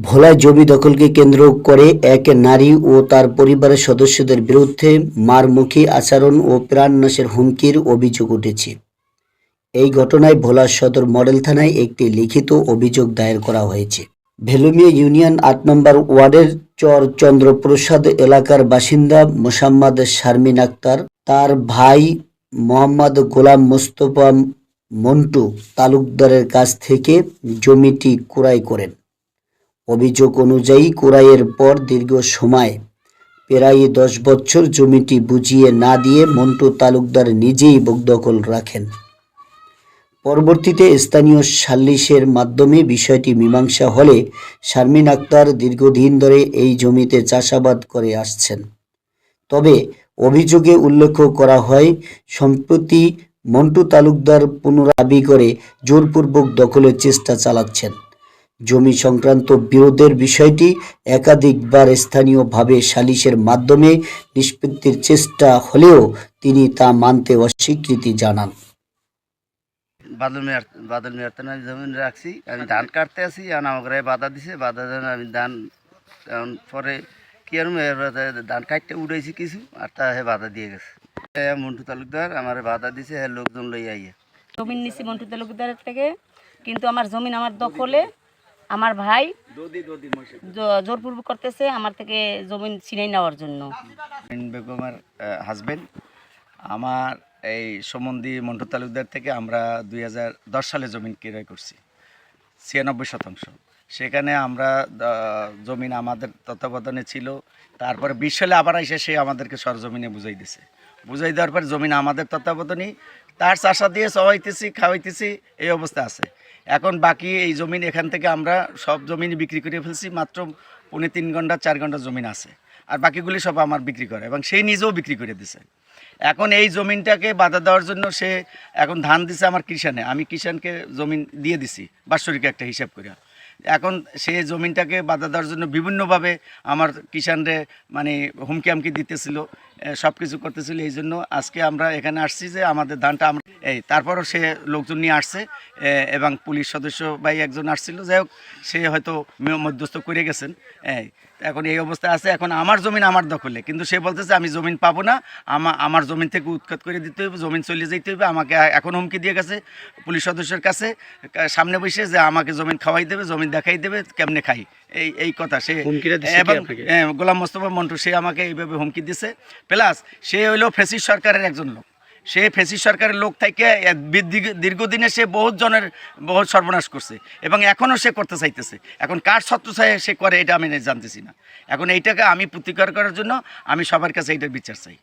ভোলায় জমি দখলকে কেন্দ্র করে এক নারী ও তার পরিবারের সদস্যদের বিরুদ্ধে মারমুখী আচরণ ও প্রাণনাশের হুমকির অভিযোগ উঠেছে। এই ঘটনায় ভোলা সদর মডেল থানায় একটি লিখিত অভিযোগ দায়ের করা হয়েছে। ভেলুমিয়া ইউনিয়ন ৮ নম্বর ওয়ার্ডের চর চন্দ্রপ্রসাদ এলাকার বাসিন্দা মোসাম্মদ শারমিন আক্তার তার ভাই মোহাম্মদ গোলাম মোস্তফা মন্টু তালুকদারের কাছ থেকে জমিটি ক্রয় করেন। অভিযোগ অনুযায়ী ক্রয়ের পর দীর্ঘ সময় প্রায় ১০ বছর জমিটি বুঝিয়ে না দিয়ে মন্টু তালুকদার নিজেই দখল রাখেন। পরবর্তীতে স্থানীয় সালিসের মাধ্যমে বিষয়টি মীমাংসা হলে শারমিন আক্তার দীর্ঘদিন ধরে এই জমিতে চাষাবাদ করে আসছেন। তবে অভিযোগে উল্লেখ করা হয়, সম্প্রতি মন্টু তালুকদার পুনরায় করে জোরপূর্বক দখলের চেষ্টা চালাচ্ছেন। জমি সংক্রান্ত বিরোধের বিষয়টি একাধিকবার স্থানীয়ভাবে সালিসের মাধ্যমে নিষ্পত্তির চেষ্টা হলেও তিনি তা মানতে অস্বীকৃতি জানান। বাদল মেয়ার আমি জমি রাখছি, আমি ধান কাটতে আসি, আমাকে বাধা দিছে, বাধা দেন আমি ধান পরে কি আর ধান কাটতে উড়াইছি কিছু, আর তা হে বাধা দিয়ে গেছে। মন্টু তালুকদার আমার বাধা দিছে, হ্যাঁ লোকজন লই আইয়া জমিন নিছি মন্টু তালুকদারের থেকে, কিন্তু আমার জমিন আমার দখলে আমার ভাই জোরপূর্বক করতেছে আমার থেকে জমিন ছিনাই নেওয়ার জন্য। বেগমের হাজবেন্ড আমার এই সম্বন্ধী মন্টু তালুকদার থেকে আমরা 2010 সালে জমিন ক্রয় করছি 96%। সেখানে আমরা জমিন আমাদের তত্ত্বাবধানে ছিল। তারপরে 20 সালে আবার এসে সে আমাদেরকে সরজমিনে বুঝাই দিছে। বুঝাই দেওয়ার পর জমিন আমাদের তত্ত্বাবধানেই তার চাষা দিয়ে সবাইতেছি, খাওয়াইতেছি, এই অবস্থা আছে। এখন বাকি এই জমিন এখান থেকে আমরা সব জমিন বিক্রি করে ফেলছি, মাত্র 3.5 ঘন্টা 4 ঘন্টা জমিন আছে, আর বাকিগুলি সব আমার বিক্রি করে এবং সেই নিজেও বিক্রি করে দিছে। এখন এই জমিনটাকে বাধা দেওয়ার জন্য সে এখন ধান দিছে আমার কিষানে, আমি কিষানকে জমিন দিয়ে দিছি বাৎসরিক একটা হিসাব করে। এখন সে জমিনটাকে বাধা দেওয়ার জন্য বিভিন্নভাবে আমার কিষানরে মানে হুমকি আমকি দিতেছিল, সব কিছু করতেছিল। এই জন্য আজকে আমরা এখানে আসছি যে আমাদের ধানটা আমরা তারপরও সে লোকজন নিয়ে আসছে এবং পুলিশ সদস্য ভাই একজন আসছিল, যাই হোক সে হয়তো মধ্যস্থ করে গেছেন। এখন এই অবস্থা আছে। এখন আমার জমিন আমার দখলে, কিন্তু সে বলতেছে আমি জমিন পাবো না, আমার জমিন থেকে উৎখাত করে দিতে হবে, জমিন চলে যেতে হবে। আমাকে এখন হুমকি দিয়ে গেছে পুলিশ সদস্যের কাছে সামনে বসে যে আমাকে জমিন খাওয়াই দেবে, জমিন দেখাই দেবে, কেমনে খাই, এই কথা সে। এবং গোলাম মোস্তফা মন্টু সে আমাকে এইভাবে হুমকি দিছে। প্লাস সে হইলো ফ্যাসিস্ট সরকারের একজন লোক। সে ফ্যাসিস্ট সরকারের লোক থেকে দীর্ঘদিনে সে বহুত সর্বনাশ করছে এবং এখনও সে করতে চাইতেছে। এখন কার ছত্রছায়া সে করে এটা আমি জানতেছি না। এখন এইটাকে আমি প্রতিকার করার জন্য আমি সবার কাছে এইটার বিচার চাই।